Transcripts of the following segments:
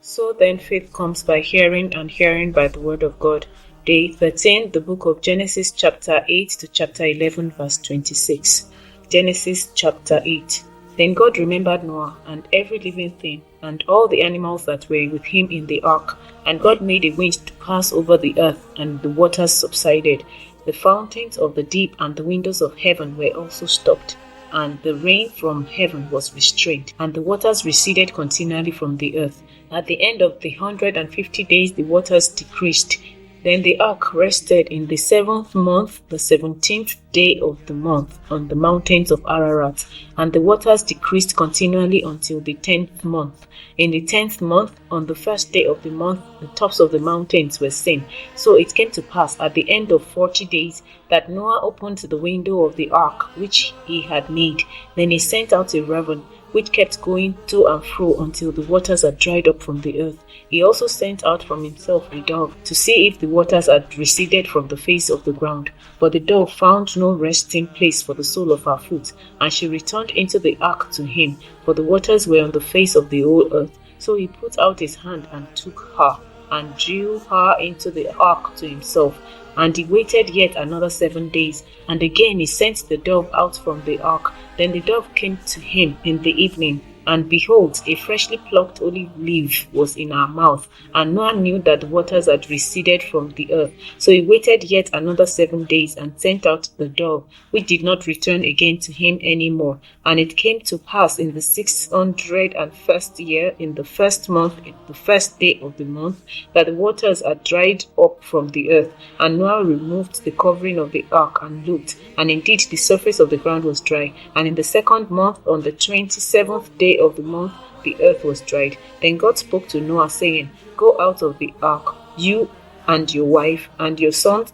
So then faith comes by hearing, and hearing by the word of God. Day 13, the book of Genesis chapter 8 to chapter 11 verse 26. Genesis chapter 8. Then God remembered Noah and every living thing, and all the animals that were with him in the ark. And God made a wind to pass over the earth, and the waters subsided. The fountains of the deep and the windows of heaven were also stopped, and the rain from heaven was restrained, and the waters receded continually from the earth. At the end of the 150 days the waters decreased. Then the ark rested in the 7th month, the 17th day of the month, on the mountains of Ararat, and the waters decreased continually until the 10th month. In the 10th month, on the first day of the month, the tops of the mountains were seen. So it came to pass at the end of 40 days that Noah opened the window of the ark which he had made. Then he sent out a raven, which kept going to and fro until the waters had dried up from the earth. He also sent out from himself a dove, to see if the waters had receded from the face of the ground. But the dove found no resting place for the sole of her foot, and she returned into the ark to him, for the waters were on the face of the whole earth. So he put out his hand and took her, and drew her into the ark to himself. And he waited yet another 7 days, and again he sent the dove out from the ark. Then the dove came to him in the evening, and behold, a freshly plucked olive leaf was in her mouth. And Noah knew that the waters had receded from the earth. So he waited yet another 7 days, and sent out the dove, which did not return again to him any more. And it came to pass in the 601st year, in the 1st month, in the 1st day of the month, that the waters had dried up from the earth. And Noah removed the covering of the ark and looked, and indeed the surface of the ground was dry. And in the 2nd month, on the 27th day of the month, the earth was dried. Then God spoke to Noah, saying, Go out of the ark, you and your wife, and your sons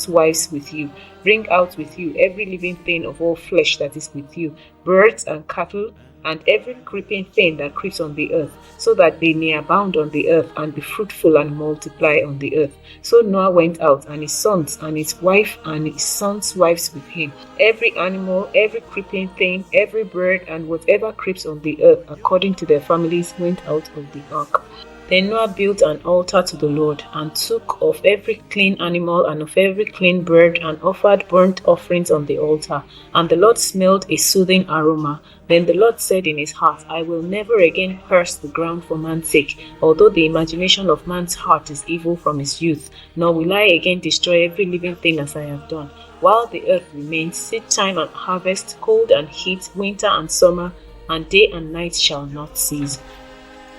wives with you. Bring out with you every living thing of all flesh that is with you, birds and cattle, and every creeping thing that creeps on the earth, so that they may abound on the earth, and be fruitful and multiply on the earth. So Noah went out, and his sons, and his wife, and his sons' wives with him. Every animal, every creeping thing, every bird, and whatever creeps on the earth, according to their families, went out of the ark. Then Noah built an altar to the Lord, and took of every clean animal and of every clean bird, and offered burnt offerings on the altar. And the Lord smelled a soothing aroma. Then the Lord said in his heart, I will never again curse the ground for man's sake, although the imagination of man's heart is evil from his youth. Nor will I again destroy every living thing as I have done. While the earth remains, seed time and harvest, cold and heat, winter and summer, and day and night shall not cease.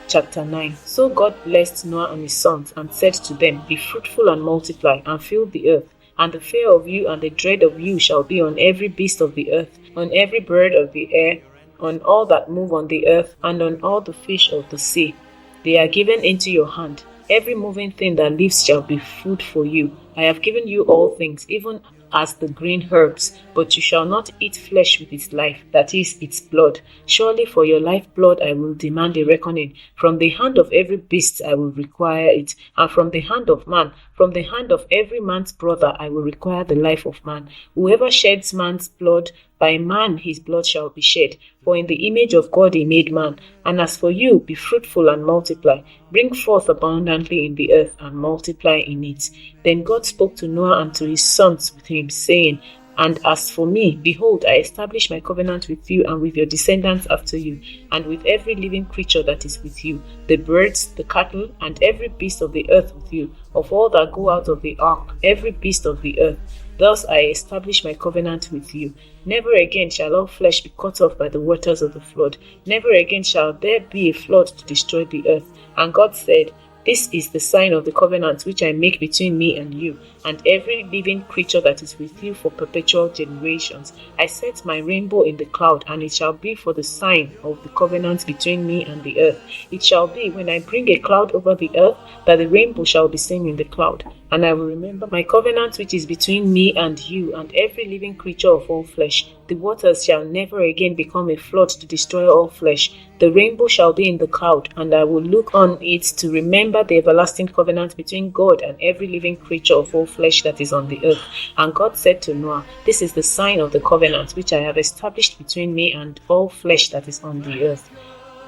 Chapter 9. So God blessed Noah and his sons, and said to them, Be fruitful and multiply, and fill the earth. And the fear of you and the dread of you shall be on every beast of the earth, on every bird of the air, on all that move on the earth, and on all the fish of the sea. They are given into your hand. Every moving thing that lives shall be food for you. I have given you all things, even as the green herbs, but you shall not eat flesh with its life, that is, its blood. Surely for your lifeblood I will demand a reckoning. From the hand of every beast I will require it, and from the hand of man, from the hand of every man's brother I will require the life of man. Whoever sheds man's blood, by man his blood shall be shed. For in the image of God he made man. And as for you, be fruitful and multiply. Bring forth abundantly in the earth, and multiply in it. Then God spoke to Noah and to his sons with him, saying, And as for me, behold, I establish my covenant with you and with your descendants after you, and with every living creature that is with you, the birds, the cattle, and every beast of the earth with you, of all that go out of the ark, every beast of the earth. Thus I establish my covenant with you. Never again shall all flesh be cut off by the waters of the flood. Never again shall there be a flood to destroy the earth. And God said, This is the sign of the covenant which I make between me and you, and every living creature that is with you for perpetual generations. I set my rainbow in the cloud, and it shall be for the sign of the covenant between me and the earth. It shall be, when I bring a cloud over the earth, that the rainbow shall be seen in the cloud. And I will remember my covenant which is between me and you, and every living creature of all flesh. The waters shall never again become a flood to destroy all flesh. The rainbow shall be in the cloud, and I will look on it to remember the everlasting covenant between God and every living creature of all flesh that is on the earth. And God said to Noah, This is the sign of the covenant which I have established between me and all flesh that is on the earth.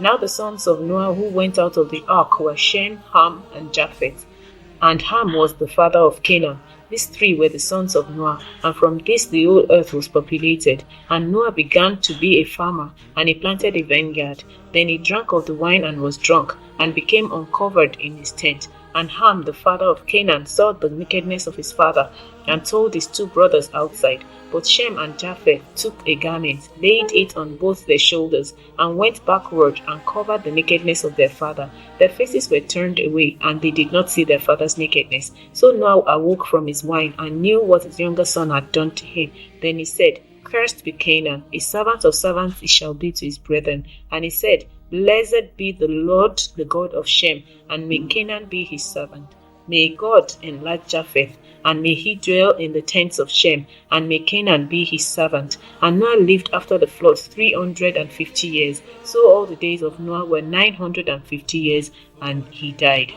Now the sons of Noah who went out of the ark were Shem, Ham, and Japheth. And Ham was the father of Canaan. These three were the sons of Noah, and from this the whole earth was populated. And Noah began to be a farmer, and he planted a vineyard. Then he drank of the wine and was drunk, and became uncovered in his tent. And Ham, the father of Canaan, saw the nakedness of his father, and told his two brothers outside. But Shem and Japheth took a garment, laid it on both their shoulders, and went backward and covered the nakedness of their father. Their faces were turned away, and they did not see their father's nakedness. So Noah awoke from his wine, and knew what his younger son had done to him. Then he said, Cursed be Canaan, a servant of servants he shall be to his brethren. And he said, Blessed be the Lord, the God of Shem, and may Canaan be his servant. May God enlarge Japheth, and may he dwell in the tents of Shem, and may Canaan be his servant. And Noah lived after the flood 350 years. So all the days of Noah were 950 years, and he died.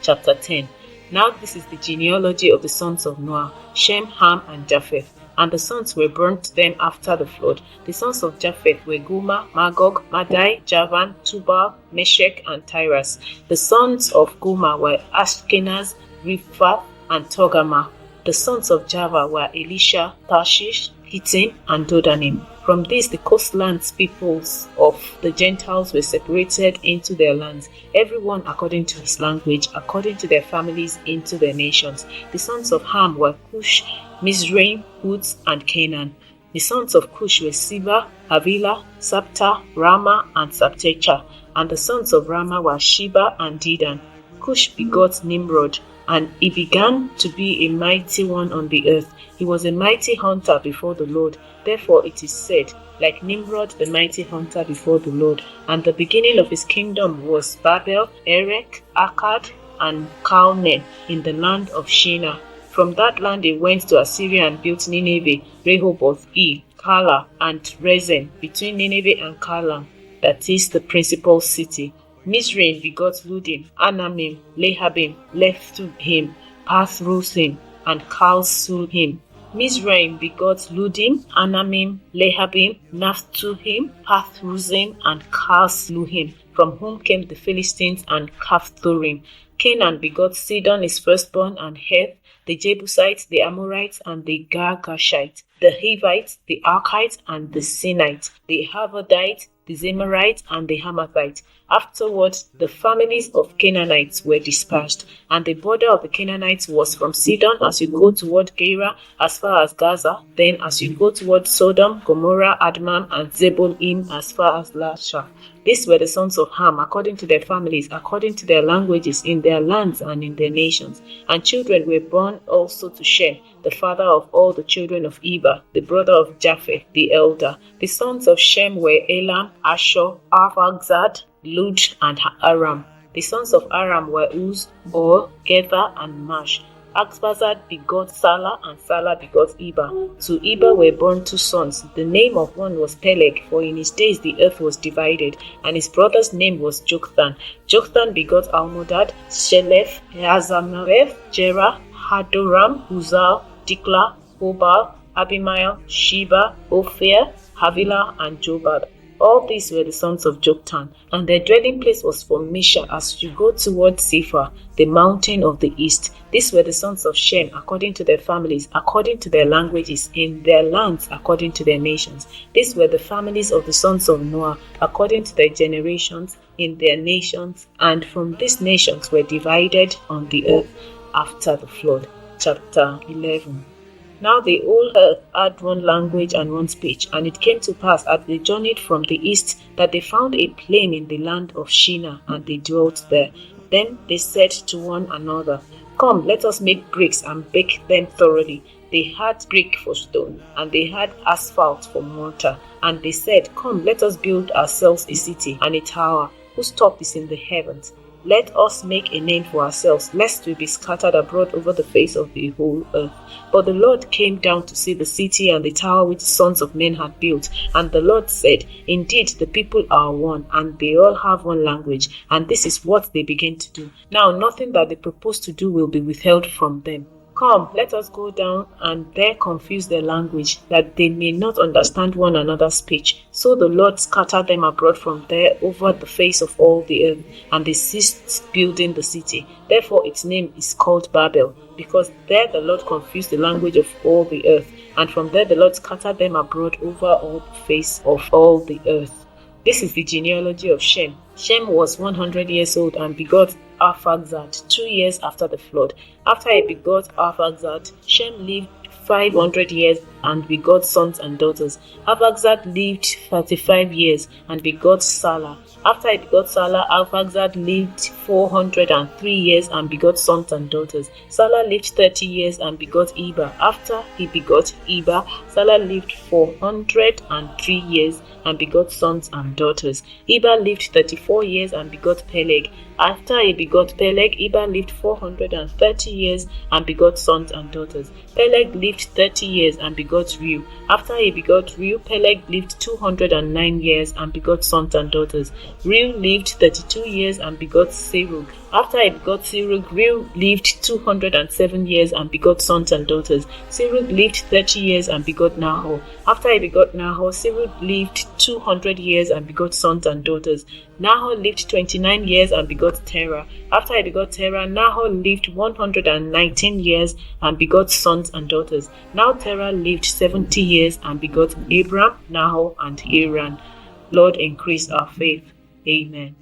Chapter 10. Now this is the genealogy of the sons of Noah, Shem, Ham, and Japheth. And the sons were burnt them after the flood. The sons of Japheth were Gomer, Magog, Madai, Javan, Tubal, Meshech, and Tiras. The sons of Gomer were Ashkenaz, Riphath, and Togarmah. The sons of Java were Elisha, Tarshish, Kittim, and Dodanim. From this the coastlands peoples of the Gentiles were separated into their lands, everyone according to his language, according to their families into their nations. The sons of Ham were Cush, Mizraim, Huz, and Canaan. The sons of Cush were Seba, Havilah, Sabta, Rama, and Sabtecha. And the sons of Rama were Sheba and Dedan. Cush begot Nimrod, and he began to be a mighty one on the earth. He was a mighty hunter before the Lord. Therefore it is said, like Nimrod, the mighty hunter before the Lord. And the beginning of his kingdom was Babel, Erech, Akkad, and Calneh in the land of Shinar. From that land they went to Assyria and built Nineveh, Rehoboth, Kala, and Rezen, between Nineveh and Kalam, that is the principal city. Mizraim begot Ludim, Anamim, Lehabim, Lephtuhim, Pathrusim, and Kalsuhim. Mizraim begot Ludim, Anamim, Lehabim, Naphtuhim, Pathruzim, and Kalsluhim, from whom came the Philistines and Caphthorim. Canaan begot Sidon his firstborn, and Heth, the Jebusites, the Amorites, and the Girgashites, the Hivites, the Archites, and the Sinites, the Havadites, the Zemarites, and the Hamathites. Afterwards, the families of Canaanites were dispersed, and the border of the Canaanites was from Sidon as you go toward Gerar as far as Gaza, then as you go toward Sodom, Gomorrah, Admam, and Zeboim as far as Lasha. These were the sons of Ham, according to their families, according to their languages, in their lands and in their nations. And children were born also to Shem, the father of all the children of Eber, the brother of Japheth, the elder. The sons of Shem were Elam, Ashur, Arphaxad, Lud, and Aram. The sons of Aram were Uz, Or, Gether, and Mash. Arphaxad begot Salah, and Salah begot Eber. To Eber were born two sons. The name of one was Peleg, for in his days the earth was divided, and his brother's name was Joktan. Joktan begot Almodad, Shelef, Hazarmaveth, Jerah, Hadoram, Uzal, Dikla, Hobal, Abimael, Sheba, Ophir, Havilah, and Jobab. All these were the sons of Joktan, and their dwelling place was from Misha as you go toward Sephar, the mountain of the east. These were the sons of Shem, according to their families, according to their languages, in their lands, according to their nations. These were the families of the sons of Noah, according to their generations, in their nations, and from these nations were divided on the earth after the flood. Chapter 11. Now the whole earth had one language and one speech, and it came to pass as they journeyed from the east that they found a plain in the land of Shinar, and they dwelt there. Then they said to one another, Come, let us make bricks and bake them thoroughly. They had brick for stone, and they had asphalt for mortar. And they said, Come, let us build ourselves a city and a tower, whose top is in the heavens. Let us make a name for ourselves, lest we be scattered abroad over the face of the whole earth. But the Lord came down to see the city and the tower which the sons of men had built. And the Lord said, Indeed, the people are one, and they all have one language, and this is what they begin to do. Now nothing that they propose to do will be withheld from them. Come, let us go down and there confuse their language, that they may not understand one another's speech. So the Lord scattered them abroad from there over the face of all the earth, and they ceased building the city. Therefore its name is called Babel, because there the Lord confused the language of all the earth, and from there the Lord scattered them abroad over all the face of all the earth. This is the genealogy of Shem. Shem was 100 years old and begot Arphaxad 2 years after the flood. After he begot Arphaxad, Shem lived 500 years and begot sons and daughters. Arphaxad lived 35 years and begot Salah. After he begot Salah, Arphaxad lived 403 years and begot sons and daughters. Salah lived 30 years and begot Eber. After he begot Eber, Salah lived 403 years and begot sons and daughters. Eber lived 34 years and begot Peleg. After he begot Peleg, Eber lived 430 years and begot sons and daughters. Peleg lived 30 years and begot Reu. After he begot Reu, Peleg lived 209 years and begot sons and daughters. Reu lived 32 years and begot Serug. After he begot Serug, Reu lived 207 years and begot sons and daughters. Serug lived 30 years and begot Nahor. After he begot Nahor, Serug lived 200 years and begot sons and daughters. Nahor lived 29 years and begot Terah. After he begot Terah, Nahor lived 119 years and begot sons and daughters. Now Terah lived 70 years and begot Abram, Nahor, and Haran. Lord, increase our faith. Amen.